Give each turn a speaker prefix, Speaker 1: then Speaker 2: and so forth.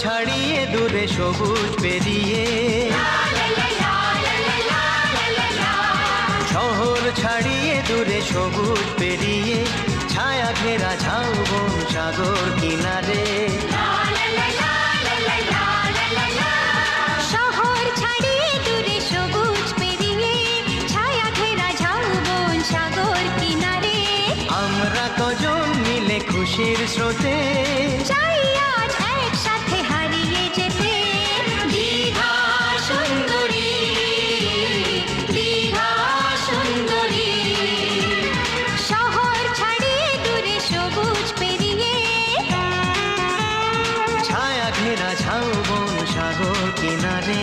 Speaker 1: ছাড়িয়ে দূরে সবুজ পেরিয়ে, শহর ছাড়িয়ে দূরে সবুজ পেরিয়ে, ছায়া ঘেরা ঝাউবন সাগর কিনারে।
Speaker 2: শহর ছাড়িয়ে দূরে সবুজ পেরিয়ে, ছায়া ঘেরা ঝাউবন সাগর কিনারে।
Speaker 1: আমরা কজন মিলে খুশির স্রোতে
Speaker 2: চাই আজ একসাথে হারিয়ে যেতে। দীঘা সুন্দরী, দীঘা সুন্দরী। শহর ছাড়িয়ে দূরে সবুজ পেরিয়ে,
Speaker 1: ছায়া ঘেরা ঝাউবন সাগর কিনারে।